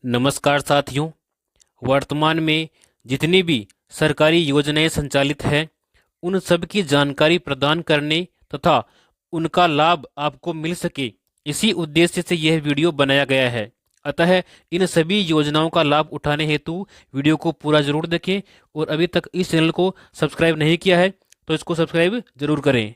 नमस्कार साथियों। वर्तमान में जितनी भी सरकारी योजनाएं संचालित हैं उन सब की जानकारी प्रदान करने तथा उनका लाभ आपको मिल सके, इसी उद्देश्य से यह वीडियो बनाया गया है। अतः इन सभी योजनाओं का लाभ उठाने हेतु वीडियो को पूरा जरूर देखें और अभी तक इस चैनल को सब्सक्राइब नहीं किया है तो इसको सब्सक्राइब जरूर करें।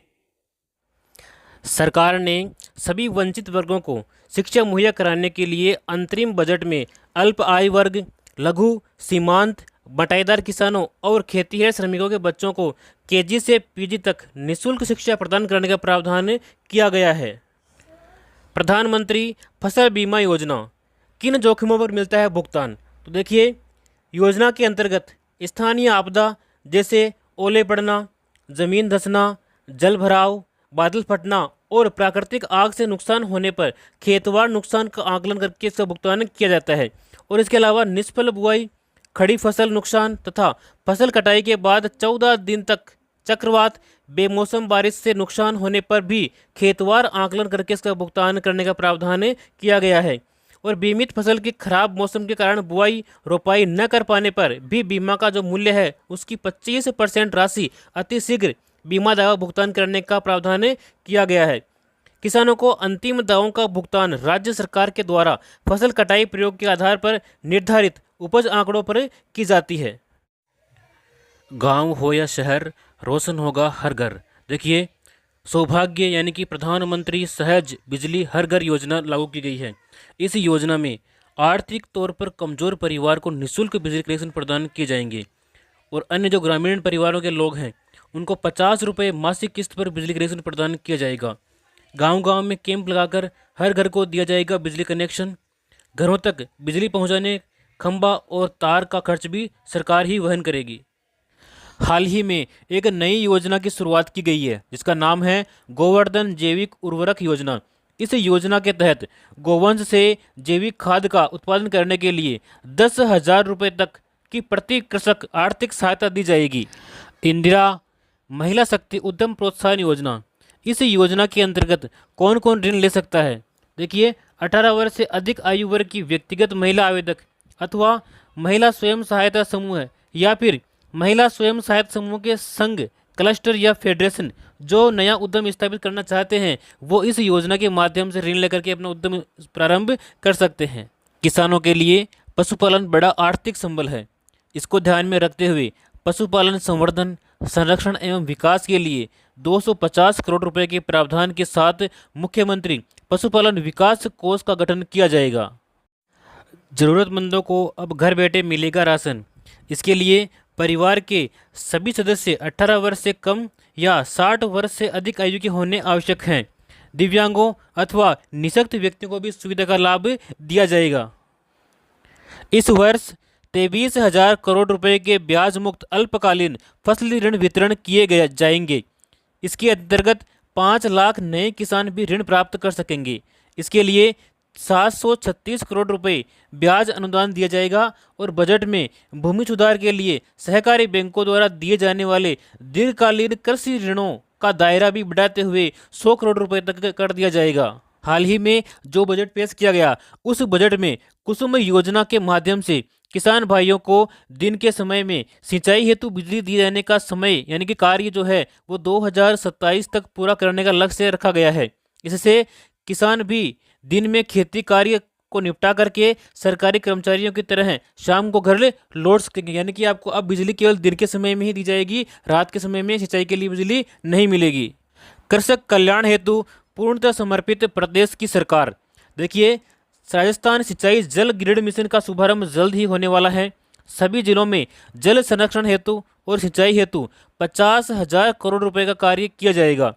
सरकार ने सभी वंचित वर्गों को शिक्षा मुहैया कराने के लिए अंतरिम बजट में अल्प आय वर्ग, लघु, सीमांत, बटाईदार किसानों और खेतीहर श्रमिकों के बच्चों को केजी से पीजी तक निःशुल्क शिक्षा प्रदान करने का प्रावधान किया गया है। प्रधानमंत्री फसल बीमा योजना, किन जोखिमों पर मिलता है भुगतान? तो देखिए, योजना के अंतर्गत स्थानीय आपदा जैसे ओले पड़ना, जमीन धंसना, जल भराव, बादल फटना और प्राकृतिक आग से नुकसान होने पर खेतवार नुकसान का आकलन करके इसका भुगतान किया जाता है। और इसके अलावा निष्फल बुआई, खड़ी फसल नुकसान तथा फसल कटाई के बाद 14 दिन तक चक्रवात, बेमौसम बारिश से नुकसान होने पर भी खेतवार आकलन करके इसका भुगतान करने का प्रावधान किया गया है। और बीमित फसल की खराब मौसम के कारण बुआई रोपाई न कर पाने पर भी बीमा का जो मूल्य है उसकी 25% राशि अतिशीघ्र बीमा दावा भुगतान करने का प्रावधान किया गया है। किसानों को अंतिम दावों का भुगतान राज्य सरकार के द्वारा फसल कटाई प्रयोग के आधार पर निर्धारित उपज आंकड़ों पर की जाती है। गांव हो या शहर, रोशन होगा हर घर। देखिए, सौभाग्य यानी कि प्रधानमंत्री सहज बिजली हर घर योजना लागू की गई है। इस योजना में आर्थिक तौर पर कमजोर परिवार को निःशुल्क बिजली कनेक्शन प्रदान किए जाएंगे और अन्य जो ग्रामीण परिवारों के लोग हैं उनको 50 रुपये मासिक किस्त पर बिजली कनेक्शन प्रदान किया जाएगा। गांव-गांव में कैंप लगाकर हर घर को दिया जाएगा बिजली कनेक्शन। घरों तक बिजली पहुंचाने खंबा और तार का खर्च भी सरकार ही वहन करेगी। हाल ही में एक नई योजना की शुरुआत की गई है जिसका नाम है गोवर्धन जैविक उर्वरक योजना। इस योजना के तहत गोवंश से जैविक खाद का उत्पादन करने के लिए 10,000 रुपये तक की प्रति कृषक आर्थिक सहायता दी जाएगी। इंदिरा महिला शक्ति उद्यम प्रोत्साहन योजना, इस योजना के अंतर्गत कौन कौन ऋण ले सकता है? देखिए, 18 वर्ष से अधिक आयु वर्ग की व्यक्तिगत महिला आवेदक अथवा महिला स्वयं सहायता समूह या फिर महिला स्वयं सहायता समूह के संघ, क्लस्टर या फेडरेशन जो नया उद्यम स्थापित करना चाहते हैं वो इस योजना के माध्यम से ऋण लेकर के अपना उद्यम प्रारंभ कर सकते हैं। किसानों के लिए पशुपालन बड़ा आर्थिक संबल है। इसको ध्यान में रखते हुए पशुपालन संवर्धन, संरक्षण एवं विकास के लिए 250 करोड़ रुपए के प्रावधान के साथ मुख्यमंत्री पशुपालन विकास कोष का गठन किया जाएगा। जरूरतमंदों को अब घर बैठे मिलेगा राशन। इसके लिए परिवार के सभी सदस्य 18 वर्ष से कम या 60 वर्ष से अधिक आयु के होने आवश्यक हैं। दिव्यांगों अथवा निःशक्त व्यक्तियों को भी सुविधा का लाभ दिया जाएगा। इस वर्ष 23,000 करोड़ रुपए के ब्याज मुक्त अल्पकालीन फसली ऋण वितरण किए गए जाएंगे। इसके अंतर्गत 5 लाख नए किसान भी ऋण प्राप्त कर सकेंगे। इसके लिए 736 करोड़ रुपए ब्याज अनुदान दिया जाएगा और बजट में भूमि सुधार के लिए सहकारी बैंकों द्वारा दिए जाने वाले दीर्घकालीन कृषि ऋणों का दायरा भी बढ़ाते हुए 100 करोड़ रुपए तक कर दिया जाएगा। हाल ही में जो बजट पेश किया गया उस बजट में कुसुम योजना के माध्यम से किसान भाइयों को दिन के समय में सिंचाई हेतु बिजली दिए जाने का समय यानी कि कार्य जो है वो 2027 तक पूरा करने का लक्ष्य रखा गया है। इससे किसान भी दिन में खेती कार्य को निपटा करके सरकारी कर्मचारियों की तरह शाम को घर लौट सकेंगे। यानी कि आपको अब बिजली केवल दिन के समय में ही दी जाएगी, रात के समय में सिंचाई के लिए बिजली नहीं मिलेगी। कृषक कल्याण हेतु पूर्णतः समर्पित प्रदेश की सरकार। देखिए, राजस्थान सिंचाई जल ग्रिड मिशन का शुभारंभ जल्द ही होने वाला है। सभी जिलों में जल संरक्षण हेतु और सिंचाई हेतु 50,000 करोड़ रुपए का कार्य किया जाएगा।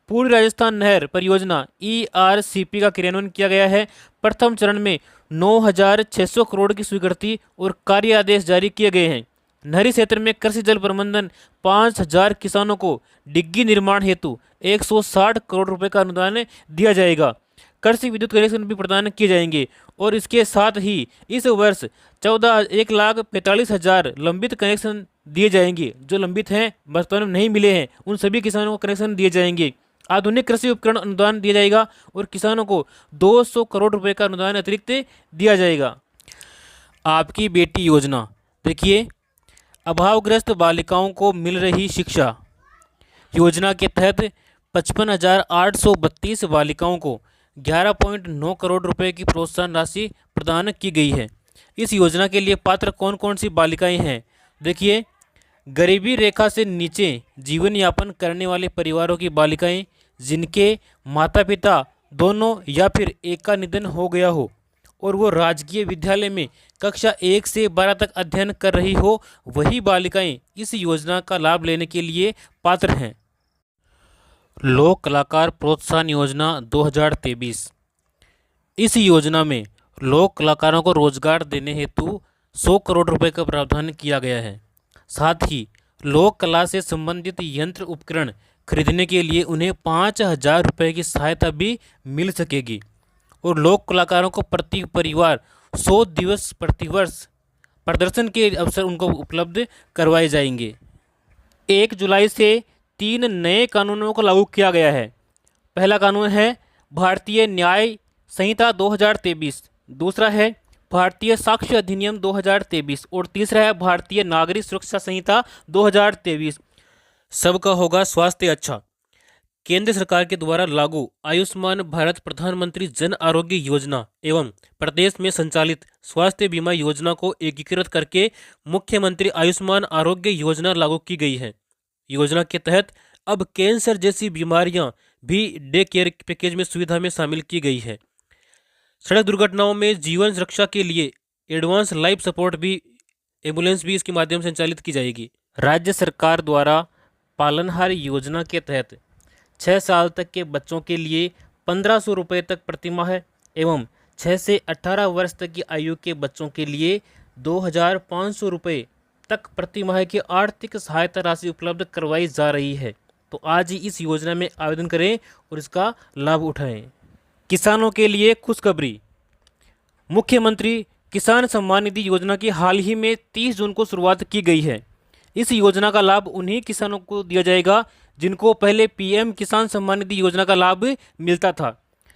पूर्वी राजस्थान नहर परियोजना ERCP का क्रियान्वयन किया गया है। प्रथम चरण में 9,600 करोड़ की स्वीकृति और कार्य आदेश जारी किए गए हैं। नहरी क्षेत्र में कृषि जल प्रबंधन 5,000 किसानों को डिग्गी निर्माण हेतु 160 करोड़ रुपए का अनुदान दिया जाएगा। कृषि विद्युत कनेक्शन भी प्रदान किए जाएंगे और इसके साथ ही इस वर्ष 1,45,000 लंबित कनेक्शन दिए जाएंगे। जो लंबित हैं, वर्तमान में नहीं मिले हैं, उन सभी किसानों को कनेक्शन दिए जाएंगे। आधुनिक कृषि उपकरण अनुदान दिया जाएगा और किसानों को 200 करोड़ रुपए का अनुदान अतिरिक्त दिया जाएगा। आपकी बेटी योजना। देखिए, अभावग्रस्त बालिकाओं को मिल रही शिक्षा योजना के तहत 55,832 बालिकाओं को 11.9 करोड़ रुपए की प्रोत्साहन राशि प्रदान की गई है। इस योजना के लिए पात्र कौन कौन सी बालिकाएं हैं? देखिए, गरीबी रेखा से नीचे जीवन यापन करने वाले परिवारों की बालिकाएं जिनके माता पिता दोनों या फिर एक का निधन हो गया हो और वो राजकीय विद्यालय में कक्षा 1 से 12 तक अध्ययन कर रही हो, वही बालिकाएं इस योजना का लाभ लेने के लिए पात्र हैं। लोक कलाकार प्रोत्साहन योजना 2023। इस योजना में लोक कलाकारों को रोजगार देने हेतु 100 करोड़ रुपए का प्रावधान किया गया है। साथ ही लोक कला से संबंधित यंत्र उपकरण खरीदने के लिए उन्हें 5,000 रुपये की सहायता भी मिल सकेगी और लोक कलाकारों को प्रति परिवार 100 दिवस प्रतिवर्ष प्रदर्शन के अवसर उनको उपलब्ध करवाए जाएंगे। 1 जुलाई से 3 नए कानूनों को लागू किया गया है। पहला कानून है भारतीय न्याय संहिता 2023, दूसरा है भारतीय साक्ष्य अधिनियम 2023 और तीसरा है भारतीय नागरिक सुरक्षा संहिता 2023। सबका होगा स्वास्थ्य अच्छा। केंद्र सरकार के द्वारा लागू आयुष्मान भारत प्रधानमंत्री जन आरोग्य योजना एवं प्रदेश में संचालित स्वास्थ्य बीमा योजना को एकीकृत करके मुख्यमंत्री आयुष्मान आरोग्य योजना लागू की गई है। योजना के तहत अब कैंसर जैसी बीमारियां भी डे केयर पैकेज में सुविधा में शामिल की गई है। सड़क दुर्घटनाओं में जीवन रक्षा के लिए एडवांस लाइफ सपोर्ट भी एम्बुलेंस भी इसके माध्यम से संचालित की जाएगी। राज्य सरकार द्वारा पालनहार योजना के तहत 6 साल तक के बच्चों के लिए 1,500 रुपये तक प्रतिमाह एवं 6 से 18 वर्ष तक की आयु के बच्चों के लिए 2,500 रुपये तक प्रतिमाह की आर्थिक सहायता राशि उपलब्ध करवाई जा रही है। तो आज ही इस योजना में आवेदन करें और इसका लाभ उठाएं। किसानों के लिए खुशखबरी। मुख्यमंत्री किसान सम्मान निधि योजना की हाल ही में 30 जून को शुरुआत की गई है। इस योजना का लाभ उन्हीं किसानों को दिया जाएगा जिनको पहले पीएम किसान सम्मान निधि योजना का लाभ मिलता था।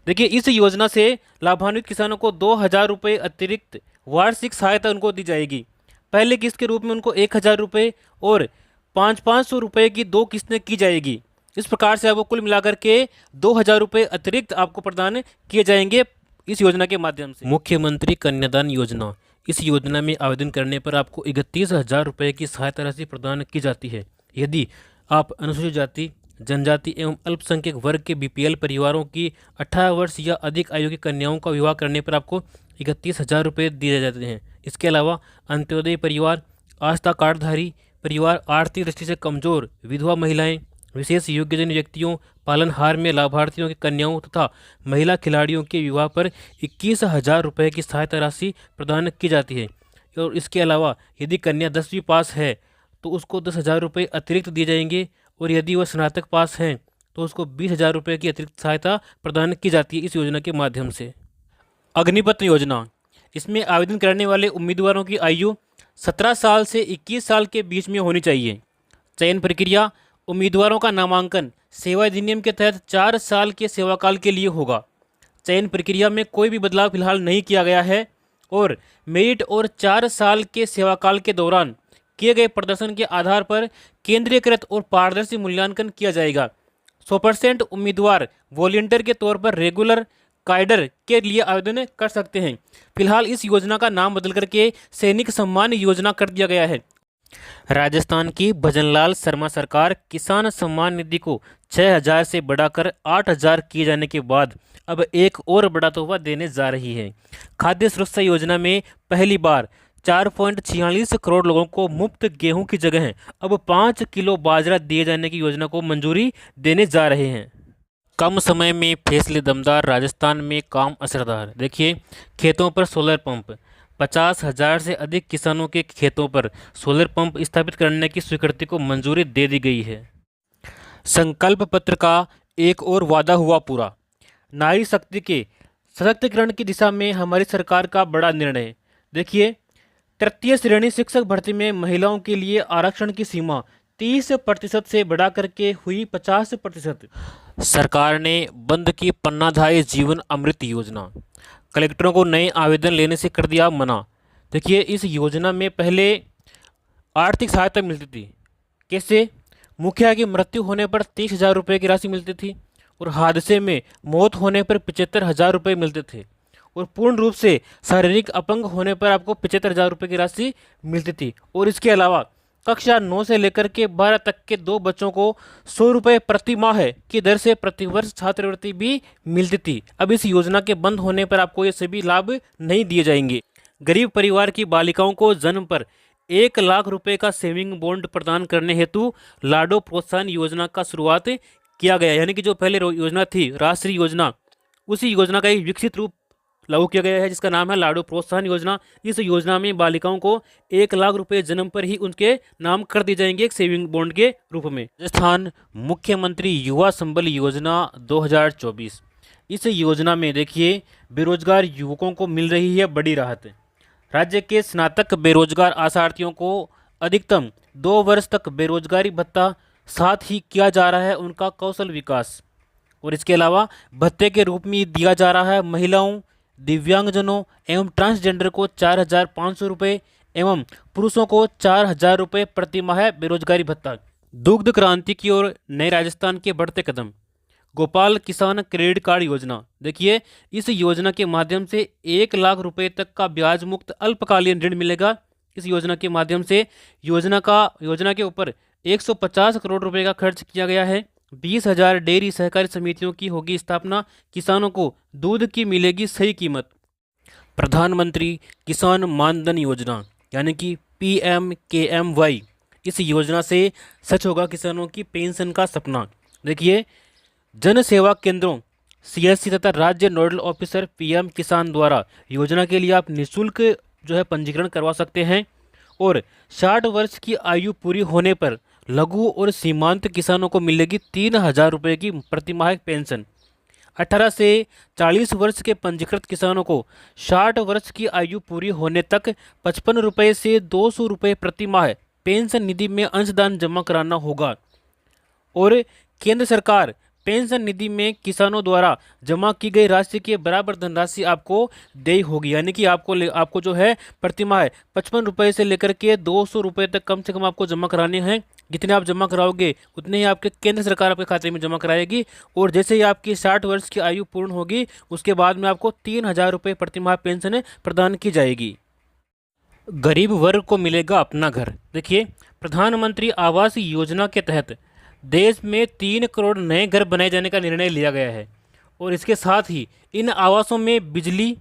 देखिए, इस योजना से लाभान्वित किसानों को 2,000 रुपये अतिरिक्त वार्षिक सहायता उनको दी जाएगी। पहले किस्त के रूप में उनको 1,000 रुपये और 500 रुपये की 2 किस्तें की जाएगी। इस प्रकार से आपको कुल मिलाकर के 2,000 रुपये अतिरिक्त आपको प्रदान किए जाएंगे इस योजना के माध्यम से। मुख्यमंत्री कन्यादान योजना। इस योजना में आवेदन करने पर आपको 31,000 रुपये की सहायता राशि प्रदान की जाती है। यदि आप अनुसूचित जाति, जनजाति एवं अल्पसंख्यक वर्ग के बीपीएल परिवारों की 18 वर्ष या अधिक आयु की कन्याओं का विवाह करने पर आपको 31,000 रुपये दिए जाते हैं। इसके अलावा अंत्योदय परिवार, आस्था कार्डधारी परिवार, आर्थिक दृष्टि से कमजोर विधवा महिलाएं, विशेष योग्यजन व्यक्तियों, पालनहार में लाभार्थियों की कन्याओं तथा महिला खिलाड़ियों के विवाह पर 21,000 रुपये की सहायता राशि प्रदान की जाती है। और इसके अलावा यदि कन्या 10वीं पास है तो उसको 10,000 रुपये अतिरिक्त दिए जाएंगे और यदि वह स्नातक पास हैं तो उसको 20,000 रुपये की अतिरिक्त सहायता प्रदान की जाती है इस योजना के माध्यम से। अग्निपथ योजना। इसमें आवेदन करने वाले उम्मीदवारों की आयु 17 साल से 21 साल के बीच में होनी चाहिए। चयन प्रक्रिया। उम्मीदवारों का नामांकन सेवा अधिनियम के तहत 4 साल के सेवाकाल के लिए होगा। चयन प्रक्रिया में कोई भी बदलाव फिलहाल नहीं किया गया है और मेरिट और 4 साल के सेवाकाल के दौरान किए गए प्रदर्शन के आधार पर केंद्रीयकृत और पारदर्शी मूल्यांकन किया जाएगा। 100% उम्मीदवार वॉलंटियर के तौर पर रेगुलर कैडर के लिए आवेदन कर सकते हैं। फिलहाल इस योजना का नाम बदल करके सैनिक सम्मान योजना कर दिया गया है। राजस्थान की भजनलाल शर्मा सरकार किसान सम्मान निधि को 6,000 से बढ़ाकर 8,000 किए जाने के बाद अब एक और बड़ा तोहफा देने जा रही है। खाद्य सुरक्षा योजना में पहली बार 4.46 करोड़ लोगों को मुफ्त गेहूं की जगह अब 5 किलो बाजरा दिए जाने की योजना को मंजूरी देने जा रहे हैं। कम समय में फैसले दमदार, राजस्थान में काम असरदार। देखिए, खेतों पर सोलर पंप। 50,000 से अधिक किसानों के खेतों पर सोलर पंप स्थापित करने की स्वीकृति को मंजूरी दे दी गई है। संकल्प पत्र का एक और वादा हुआ पूरा। नारी शक्ति के सशक्तिकरण की दिशा में हमारी सरकार का बड़ा निर्णय। देखिए, तृतीय श्रेणी शिक्षक भर्ती में महिलाओं के लिए आरक्षण की सीमा 30% से बढ़ा करके हुई 50%। सरकार ने बंद की पन्नाधाय जीवन अमृत योजना। कलेक्टरों को नए आवेदन लेने से कर दिया मना। देखिए, इस योजना में पहले आर्थिक सहायता मिलती थी। कैसे? मुखिया की मृत्यु होने पर 30,000 रुपये की राशि मिलती थी, और हादसे में मौत होने पर 75,000 रुपये मिलते थे, और पूर्ण रूप से शारीरिक अपंग होने पर आपको 75,000 रुपये की राशि मिलती थी। और इसके अलावा कक्षा 9 से लेकर के 12 तक के दो बच्चों को 100 रुपये प्रति माह की दर से प्रतिवर्ष छात्रवृत्ति भी मिलती थी। अब इस योजना के बंद होने पर आपको ये सभी लाभ नहीं दिए जाएंगे। गरीब परिवार की बालिकाओं को जन्म पर 1 लाख रुपए का सेविंग बॉन्ड प्रदान करने हेतु लाडो प्रोत्साहन योजना का शुरुआत किया गया। यानी कि जो पहले योजना थी राष्ट्रीय योजना, उसी योजना का एक विकसित रूप लागू किया गया है, जिसका नाम है लाडो प्रोत्साहन योजना। इस योजना में बालिकाओं को 1 लाख रुपए जन्म पर ही उनके नाम कर दिए जाएंगे एक सेविंग बॉन्ड के रूप में। राजस्थान मुख्यमंत्री युवा संबल योजना 2024, इस योजना में देखिए बेरोजगार युवकों को मिल रही है बड़ी राहत। राज्य के स्नातक बेरोजगार आशार्थियों को अधिकतम 2 वर्ष तक बेरोजगारी भत्ता, साथ ही किया जा रहा है उनका कौशल विकास। और इसके अलावा भत्ते के रूप में दिया जा रहा है महिलाओं, दिव्यांगजनों एवं ट्रांसजेंडर को 4,500 रुपये एवं पुरुषों को 4,000 रुपये प्रति माह बेरोजगारी भत्ता। दुग्ध क्रांति की ओर नए राजस्थान के बढ़ते कदम। गोपाल किसान क्रेडिट कार्ड योजना, देखिए इस योजना के माध्यम से 1 लाख रुपए तक का ब्याज मुक्त अल्पकालीन ऋण मिलेगा। इस योजना के माध्यम से योजना के ऊपर 150 करोड़ रुपए का खर्च किया गया है। 20,000 डेयरी सहकारी समितियों की होगी स्थापना। किसानों को दूध की मिलेगी सही कीमत। प्रधानमंत्री किसान मानधन योजना यानी कि PMKMY, इस योजना से सच होगा किसानों की पेंशन का सपना। देखिए जन सेवा केंद्रों CSC तथा राज्य नोडल ऑफिसर PM किसान द्वारा योजना के लिए आप निःशुल्क जो है पंजीकरण करवा सकते हैं। और 60 वर्ष की आयु पूरी होने पर लघु और सीमांत किसानों को मिलेगी 3,000 रुपये की प्रतिमाह पेंशन। 18 से 40 वर्ष के पंजीकृत किसानों को 60 वर्ष की आयु पूरी होने तक 55 रुपये से 200 रुपये प्रति माह पेंशन निधि में अंशदान जमा कराना होगा। और केंद्र सरकार पेंशन निधि में किसानों द्वारा जमा की गई राशि के बराबर धनराशि आपको देय होगी। यानी कि आपको जो है प्रति माह 55 रुपये से लेकर के 200 रुपये तक कम से कम आपको जमा कराने हैं। जितने आप जमा कराओगे उतने ही आपके केंद्र सरकार आपके खाते में जमा कराएगी। और जैसे ही आपकी 60 वर्ष की आयु पूर्ण होगी उसके बाद में आपको 3,000 रुपये प्रति माह पेंशन प्रदान की जाएगी। गरीब वर्ग को मिलेगा अपना घर। देखिए प्रधानमंत्री आवास योजना के तहत देश में 3 करोड़ नए घर बनाए जाने का निर्णय लिया गया है। और इसके साथ ही इन आवासों में बिजली,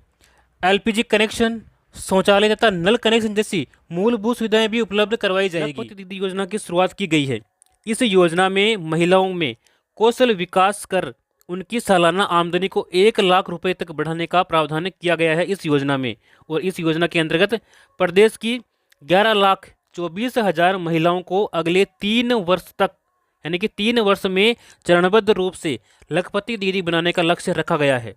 LPG कनेक्शन, शौचालय तथा नल कनेक्शन जैसी मूलभूत सुविधाएं भी उपलब्ध करवाई जाएगी। लखपति दीदी योजना की शुरुआत की गई है। इस योजना में महिलाओं में कौशल विकास कर उनकी सालाना आमदनी को 1 लाख रुपए तक बढ़ाने का प्रावधान किया गया है इस योजना में। और इस योजना के अंतर्गत प्रदेश की 11,24,000 महिलाओं को अगले 3 वर्ष तक यानी कि 3 वर्ष में चरणबद्ध रूप से लखपति दीदी बनाने का लक्ष्य रखा गया है।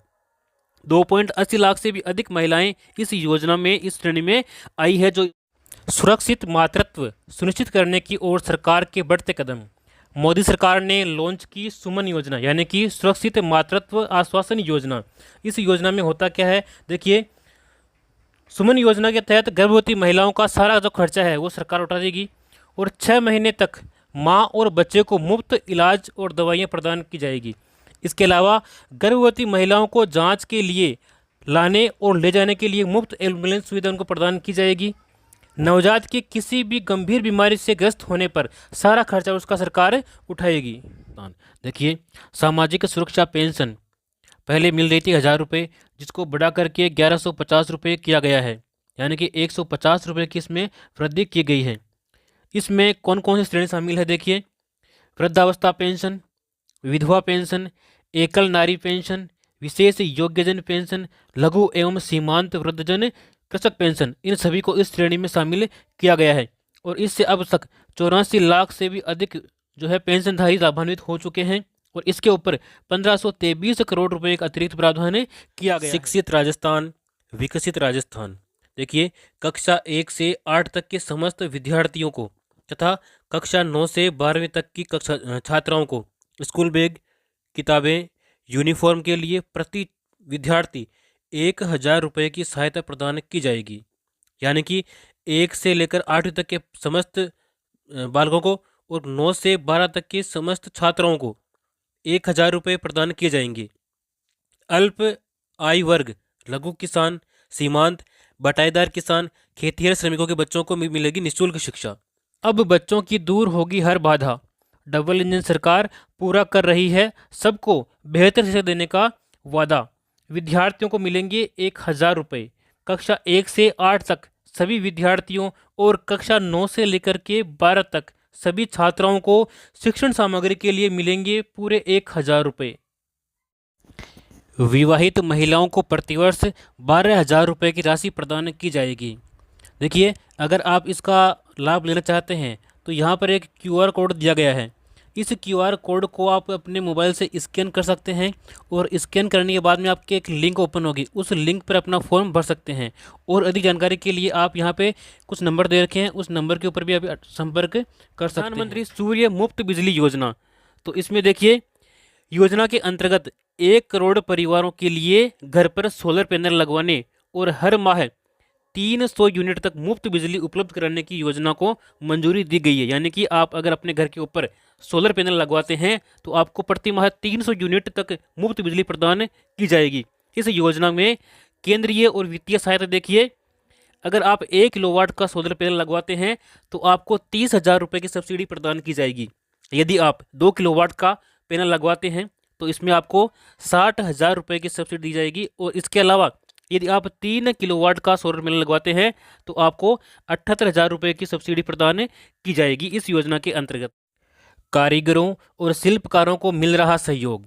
2.80 लाख से भी अधिक महिलाएं इस योजना में इस श्रेणी में आई है। जो सुरक्षित मातृत्व सुनिश्चित करने की ओर सरकार के बढ़ते कदम। मोदी सरकार ने लॉन्च की सुमन योजना यानी कि सुरक्षित मातृत्व आश्वासन योजना। इस योजना में होता क्या है, देखिए सुमन योजना के तहत गर्भवती महिलाओं का सारा जो खर्चा है वो सरकार उठा देगी। और 6 महीने तक माँ और बच्चे को मुफ्त इलाज और दवाइयाँ प्रदान की जाएगी। इसके अलावा गर्भवती महिलाओं को जांच के लिए लाने और ले जाने के लिए मुफ्त एम्बुलेंस सुविधा उनको प्रदान की जाएगी। नवजात की किसी भी गंभीर बीमारी से ग्रस्त होने पर सारा खर्चा उसका सरकार उठाएगी। देखिए सामाजिक सुरक्षा पेंशन पहले मिल रही थी 1,000 रुपये, जिसको बढ़ा करके 1,150 रुपये किया गया है। यानी कि 150 रुपये की इसमें वृद्धि की गई है। इसमें कौन कौन सी श्रेणी शामिल है, देखिए वृद्धावस्था पेंशन, विधवा पेंशन, एकल नारी पेंशन, विशेष योग्यजन पेंशन, लघु एवं सीमांत वृद्धजन कृषक पेंशन, इन सभी को इस श्रेणी में शामिल किया गया है। और इससे अब तक 84 लाख से भी अधिक जो है पेंशनधारी लाभान्वित हो चुके हैं। और इसके ऊपर 1523 करोड़ रुपए का अतिरिक्त प्रावधान किया गया। शिक्षित राजस्थान, विकसित राजस्थान। देखिए कक्षा 1 से 8 तक के समस्त विद्यार्थियों को तथा कक्षा 9 से 12वीं तक की कक्षा छात्राओं को स्कूल बैग, किताबें, यूनिफॉर्म के लिए प्रति विद्यार्थी 1,000 रुपये की सहायता प्रदान की जाएगी। यानी कि 1 से लेकर 8वीं तक के समस्त बालकों को और 9 से 12 तक के समस्त छात्राओं को 1,000 रुपये प्रदान किए जाएंगे। अल्प आय वर्ग, लघु किसान, सीमांत, बटाईदार किसान, खेतिहर श्रमिकों के बच्चों को मिलेगी निःशुल्क शिक्षा। अब बच्चों की दूर होगी हर बाधा। डबल इंजन सरकार पूरा कर रही है सबको बेहतर शिक्षा देने का वादा। विद्यार्थियों को मिलेंगे 1,000 रुपये। कक्षा 1 से 8 तक सभी विद्यार्थियों और कक्षा 9 से लेकर के 12 तक सभी छात्राओं को शिक्षण सामग्री के लिए मिलेंगे पूरे 1,000 रुपये। विवाहित महिलाओं को प्रतिवर्ष 12,000 रुपये की राशि प्रदान की जाएगी। देखिए, अगर आप इसका लाभ लेना चाहते हैं तो यहाँ पर एक QR कोड दिया गया है। इस QR कोड को आप अपने मोबाइल से स्कैन कर सकते हैं और स्कैन करने के बाद में आपके एक लिंक ओपन होगी, उस लिंक पर अपना फॉर्म भर सकते हैं। और अधिक जानकारी के लिए आप यहाँ पे कुछ नंबर दे रखे हैं, उस नंबर के ऊपर भी आप संपर्क कर सकते हैं। प्रधानमंत्री सूर्य मुफ्त बिजली योजना, तो इसमें देखिए, योजना के अंतर्गत 1 करोड़ परिवारों के लिए घर पर सोलर पैनल लगवाने और हर माह 300 यूनिट तक मुफ्त बिजली उपलब्ध कराने की योजना को मंजूरी दी गई है। यानी कि आप अगर अपने घर के ऊपर सोलर पैनल लगवाते हैं तो आपको प्रति माह 300 यूनिट तक मुफ्त बिजली प्रदान की जाएगी। इस योजना में केंद्रीय और वित्तीय सहायता देखिए, अगर आप 1 किलोवाट का सोलर पैनल लगवाते हैं तो आपको 30,000 रुपये की सब्सिडी प्रदान की जाएगी। यदि आप 2 किलोवाट का पैनल लगवाते हैं तो इसमें आपको 60,000 रुपये की सब्सिडी दी जाएगी। और इसके अलावा यदि आप 3 किलोवाट का सोलर पैनल लगवाते हैं तो आपको 78,000 रुपये की सब्सिडी प्रदान की जाएगी इस योजना के अंतर्गत। कारीगरों और शिल्पकारों को मिल रहा सहयोग।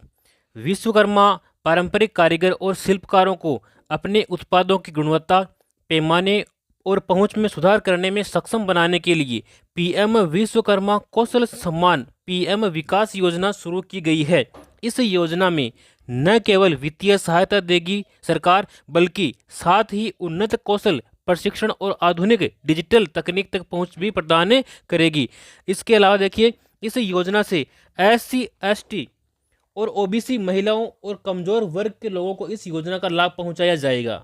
विश्वकर्मा पारंपरिक कारीगर और शिल्पकारों को अपने उत्पादों की गुणवत्ता, पैमाने और पहुंच में सुधार करने में सक्षम बनाने के लिए PM विश्वकर्मा कौशल सम्मान PM विकास योजना शुरू की गई है। इस योजना में न केवल वित्तीय सहायता देगी सरकार, बल्कि साथ ही उन्नत कौशल प्रशिक्षण और आधुनिक डिजिटल तकनीक तक पहुंच भी प्रदान करेगी। इसके अलावा देखिए, इस योजना से SC ST और OBC महिलाओं और कमजोर वर्ग के लोगों को इस योजना का लाभ पहुंचाया जाएगा।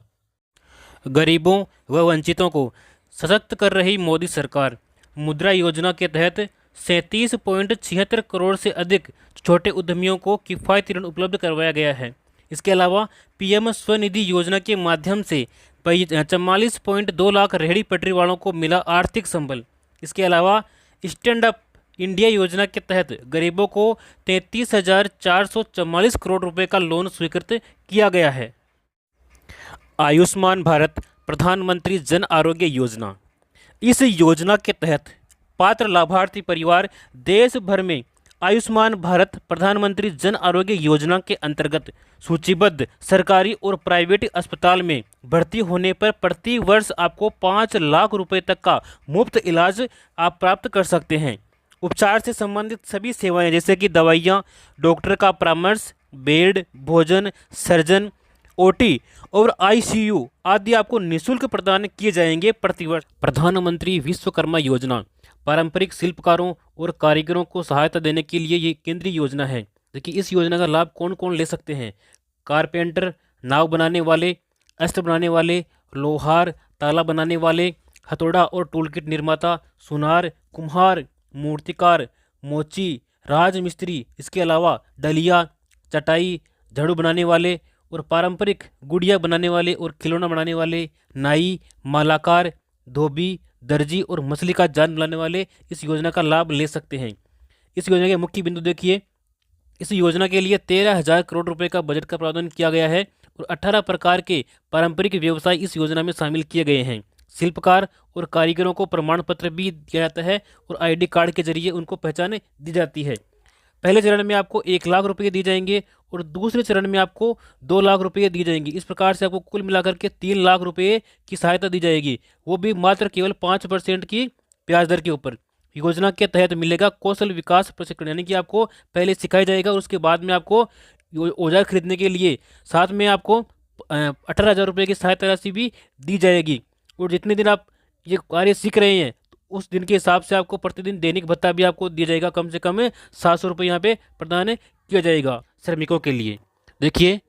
गरीबों व वंचितों को सशक्त कर रही मोदी सरकार। मुद्रा योजना के तहत 37.76 करोड़ से अधिक छोटे उद्यमियों को किफ़ायती ऋण उपलब्ध करवाया गया है। इसके अलावा PM स्वनिधि योजना के माध्यम से 44.2 लाख रेहड़ी पटरी वालों को मिला आर्थिक संबल। इसके अलावा स्टैंड अप इंडिया योजना के तहत गरीबों को 33,444 करोड़ रुपए का लोन स्वीकृत किया गया है। आयुष्मान भारत प्रधानमंत्री जन आरोग्य योजना। इस योजना के तहत पात्र लाभार्थी परिवार देश भर में आयुष्मान भारत प्रधानमंत्री जन आरोग्य योजना के अंतर्गत सूचीबद्ध सरकारी और प्राइवेट अस्पताल में भर्ती होने पर प्रति वर्ष आपको 5 लाख रुपए तक का मुफ्त इलाज आप प्राप्त कर सकते हैं। उपचार से संबंधित सभी सेवाएं जैसे कि दवाइयाँ, डॉक्टर का परामर्श, बेड, भोजन, सर्जन, OT और ICU आदि आपको निःशुल्क प्रदान किए जाएंगे प्रतिवर्ष। प्रधानमंत्री विश्वकर्मा योजना पारंपरिक शिल्पकारों और कारीगरों को सहायता देने के लिए ये केंद्रीय योजना है। देखिए, इस योजना का लाभ कौन कौन ले सकते हैं? कारपेंटर, नाव बनाने वाले, अस्त्र बनाने वाले, लोहार, ताला बनाने वाले, हथौड़ा और टूलकिट निर्माता, सुनार, कुम्हार, मूर्तिकार, मोची, राजमिस्त्री, इसके अलावा डलिया, चटाई, झाड़ू बनाने वाले और पारंपरिक गुड़िया बनाने वाले और खिलौना बनाने वाले, नाई, मालाकार, धोबी, दर्जी और मछली का जाल बनाने वाले इस योजना का लाभ ले सकते हैं। इस योजना के मुख्य बिंदु देखिए, इस योजना के लिए 13,000 करोड़ रुपए का बजट का प्रावधान किया गया है और 18 प्रकार के पारंपरिक व्यवसाय इस योजना में शामिल किए गए हैं। शिल्पकार और कारीगरों को प्रमाण पत्र भी दिया जाता है और ID कार्ड के जरिए उनको पहचान दी जाती है। पहले चरण में आपको 1 लाख रुपये दिए जाएंगे और दूसरे चरण में आपको 2 लाख रुपये दिए जाएंगे। इस प्रकार से आपको कुल मिलाकर के 3 लाख रुपये की सहायता दी जाएगी, वो भी मात्र केवल 5% की ब्याज दर के ऊपर। योजना के तहत मिलेगा कौशल विकास प्रशिक्षण, यानी कि आपको पहले सिखाया जाएगा और उसके बाद में आपको औजार खरीदने के लिए साथ में आपको 18,000 रुपये की सहायता राशि भी दी जाएगी। और जितने दिन आप ये कार्य सीख रहे हैं उस दिन के हिसाब से आपको प्रतिदिन दैनिक भत्ता भी आपको दिया जाएगा। कम से कम 700 रुपये यहाँ पे प्रदान किया जाएगा श्रमिकों के लिए। देखिए,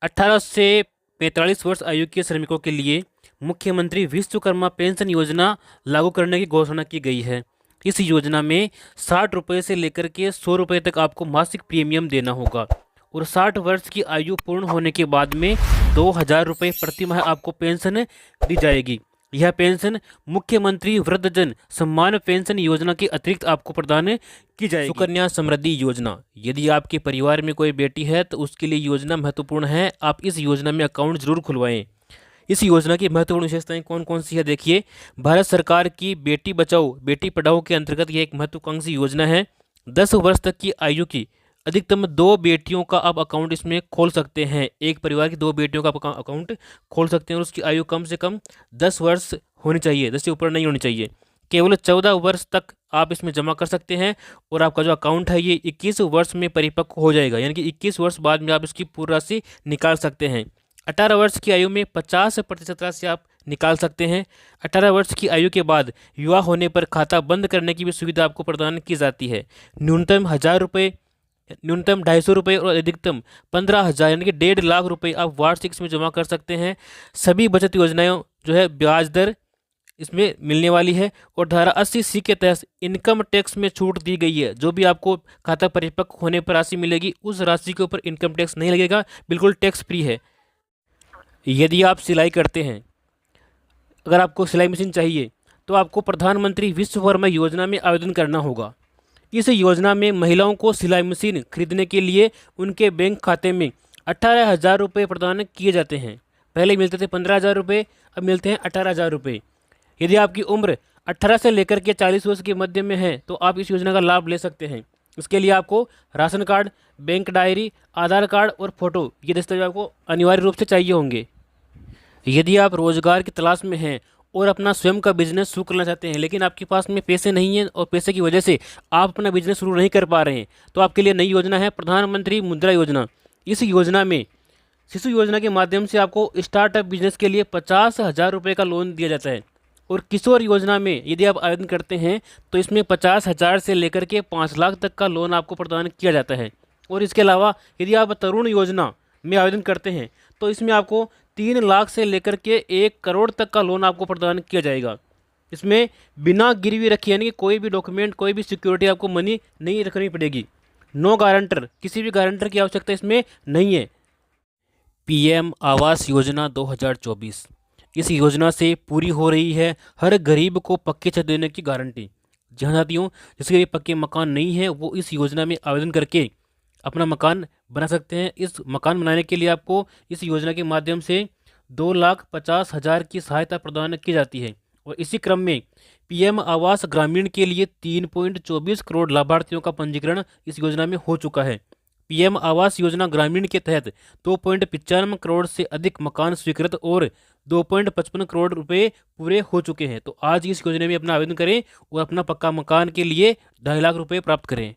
18 से 45 वर्ष आयु के श्रमिकों के लिए मुख्यमंत्री विश्वकर्मा पेंशन योजना लागू करने की घोषणा की गई है। इस योजना में 60 रुपये से लेकर के 100 रुपये तक आपको मासिक प्रीमियम देना होगा और 60 वर्ष की आयु पूर्ण होने के बाद में 2000 रुपये प्रति माह आपको पेंशन दी जाएगी। यह पेंशन मुख्यमंत्री वृद्धजन सम्मान पेंशन योजना के अतिरिक्त आपको प्रदान की जाएगी। सुकन्या समृद्धि योजना, यदि आपके परिवार में कोई बेटी है तो उसके लिए योजना महत्वपूर्ण है। आप इस योजना में अकाउंट जरूर खुलवाएं। इस योजना की महत्वपूर्ण विशेषताएं कौन कौन सी है देखिए। भारत सरकार की बेटी बचाओ बेटी पढ़ाओ के अंतर्गत यह एक महत्वाकांक्षी योजना है। 10 वर्ष तक की आयु की अधिकतम 2 बेटियों का आप अकाउंट इसमें खोल सकते हैं। एक परिवार की 2 बेटियों का अकाउंट खोल सकते हैं और उसकी आयु कम से कम 10 वर्ष होनी चाहिए, 10 से ऊपर नहीं होनी चाहिए। केवल 14 वर्ष तक आप इसमें जमा कर सकते हैं और आपका जो अकाउंट है ये 21 वर्ष में परिपक्व हो जाएगा, यानी कि 21 वर्ष बाद में आप इसकी पूरी राशि निकाल सकते हैं। 18 वर्ष की आयु में 50% राशि आप निकाल सकते हैं। 18 वर्ष की आयु के बाद विवाह होने पर खाता बंद करने की भी सुविधा आपको प्रदान की जाती है। न्यूनतम 1000 रुपये, न्यूनतम 250 रुपये और अधिकतम 15,000 यानी कि 1.5 लाख रुपये आप वार्षिक इसमें जमा कर सकते हैं। सभी बचत योजनाएं जो है ब्याज दर इसमें मिलने वाली है और धारा 80C के तहत इनकम टैक्स में छूट दी गई है। जो भी आपको खाता परिपक्व होने पर राशि मिलेगी उस राशि के ऊपर इनकम टैक्स नहीं लगेगा, बिल्कुल टैक्स फ्री है। यदि आप सिलाई करते हैं, अगर आपको सिलाई मशीन चाहिए तो आपको प्रधानमंत्री विश्वकर्मा योजना में आवेदन करना होगा। इस योजना में महिलाओं को सिलाई मशीन खरीदने के लिए उनके बैंक खाते में 18,000 रुपये प्रदान किए जाते हैं। पहले मिलते थे 15,000 रुपये, अब मिलते हैं 18,000 रुपये। यदि आपकी उम्र 18 से लेकर के 40 वर्ष के मध्य में है तो आप इस योजना का लाभ ले सकते हैं। इसके लिए आपको राशन कार्ड, बैंक डायरी, आधार कार्ड और फोटो, ये दस्तावेज आपको अनिवार्य रूप से चाहिए होंगे। यदि आप रोजगार की तलाश में हैं और अपना स्वयं का बिजनेस शुरू करना चाहते हैं लेकिन आपके पास में पैसे नहीं हैं और पैसे की वजह से आप अपना बिजनेस शुरू नहीं कर पा रहे हैं तो आपके लिए नई योजना है प्रधानमंत्री मुद्रा योजना। इस योजना में शिशु योजना के माध्यम से आपको स्टार्टअप बिजनेस के लिए 50,000 रुपये का लोन दिया जाता है और किशोर योजना में यदि आप आवेदन करते हैं तो इसमें 50,000 से लेकर के 5 लाख तक का लोन आपको प्रदान किया जाता है। और इसके अलावा यदि आप तरुण योजना में आवेदन करते हैं तो इसमें आपको 3 लाख से लेकर के 1 करोड़ तक का लोन आपको प्रदान किया जाएगा। इसमें बिना गिरवी रखे यानी कि कोई भी डॉक्यूमेंट, कोई भी सिक्योरिटी आपको मनी नहीं रखनी पड़ेगी। नो गारंटर, किसी भी गारंटर की आवश्यकता इसमें नहीं है। पीएम आवास योजना 2024, इस योजना से पूरी हो रही है हर गरीब को पक्के छत देने की गारंटी। जहाँ साथियों जिसके भी पक्के मकान नहीं है वो इस योजना में आवेदन करके अपना मकान बना सकते हैं। इस मकान बनाने के लिए आपको इस योजना के माध्यम से 2,50,000 की सहायता प्रदान की जाती है और इसी क्रम में पीएम आवास ग्रामीण के लिए 3.24 करोड़ लाभार्थियों का पंजीकरण इस योजना में हो चुका है। पीएम आवास योजना ग्रामीण के तहत 2.95 करोड़ से अधिक मकान स्वीकृत और 2.55 करोड़ रुपए पूरे हो चुके हैं। तो आज इस योजना में अपना आवेदन करें और अपना पक्का मकान के लिए 2.5 लाख रुपए प्राप्त करें।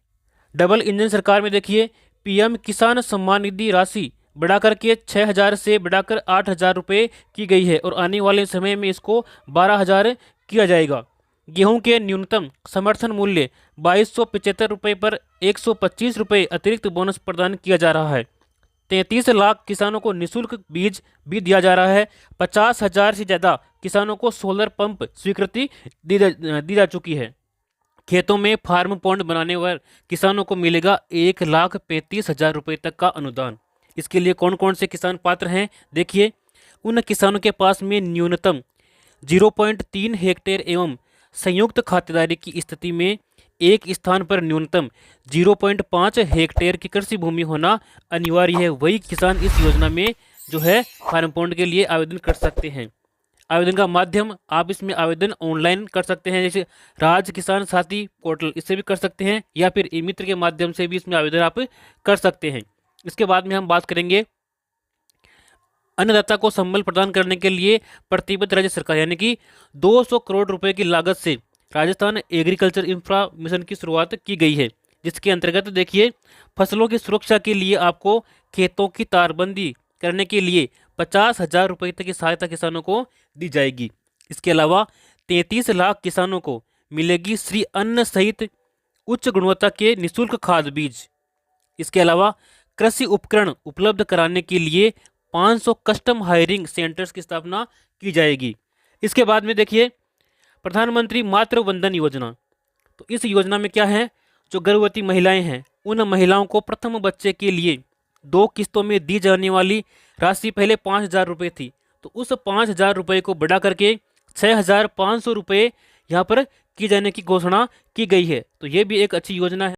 डबल इंजन सरकार में देखिए पीएम किसान सम्मान निधि राशि बढ़ाकर के 6,000 से बढ़ाकर 8,000 रुपये की गई है और आने वाले समय में इसको 12,000 किया जाएगा। गेहूं के न्यूनतम समर्थन मूल्य 2,275 रुपये पर 125 रुपये अतिरिक्त बोनस प्रदान किया जा रहा है। 33 लाख किसानों को निःशुल्क बीज भी दिया जा रहा है। 50,000 से ज़्यादा किसानों को सोलर पंप स्वीकृति दी जा चुकी है। खेतों में फार्म पॉन्ड बनाने पर किसानों को मिलेगा 1,35,000 रुपये तक का अनुदान। इसके लिए कौन कौन से किसान पात्र हैं देखिए। उन किसानों के पास में न्यूनतम 0.3 हेक्टेयर एवं संयुक्त खातेदारी की स्थिति में एक स्थान पर न्यूनतम 0.5 हेक्टेयर की कृषि भूमि होना अनिवार्य है। वही किसान इस योजना में जो है फार्म पॉन्ड के लिए आवेदन कर सकते हैं। आवेदन का माध्यम आप इसमें आवेदन ऑनलाइन कर सकते हैं, जैसे राज किसान साथी पोर्टल, इससे भी कर सकते हैं या फिर ई मित्र के माध्यम से भी इसमें आवेदन आप कर सकते हैं। इसके बाद में हम बात करेंगे अन्नदाता को संबल प्रदान करने के लिए प्रतिबद्ध राज्य सरकार, यानी कि 200 करोड़ रुपए की लागत से राजस्थान एग्रीकल्चर इंफ्रा मिशन की शुरुआत की गई है, जिसके अंतर्गत देखिए फसलों की सुरक्षा के लिए आपको खेतों की तारबंदी करने के लिए 50,000 रुपये तक की सहायता किसानों को दी जाएगी। इसके अलावा 33 लाख किसानों को मिलेगी श्री अन्न सहित उच्च गुणवत्ता के निःशुल्क खाद बीज। इसके अलावा कृषि उपकरण उपलब्ध कराने के लिए 500 कस्टम हायरिंग सेंटर्स की स्थापना की जाएगी। इसके बाद में देखिए प्रधानमंत्री मातृ वंदन योजना। तो इस योजना में क्या है, जो गर्भवती महिलाएं हैं उन महिलाओं को प्रथम बच्चे के लिए 2 किस्तों में दी जाने वाली राशि पहले 5,000 रुपये थी, तो उस 5,000 रुपये को बढ़ा करके 6,500 रुपये यहाँ पर की जाने की घोषणा की गई है। तो ये भी एक अच्छी योजना है।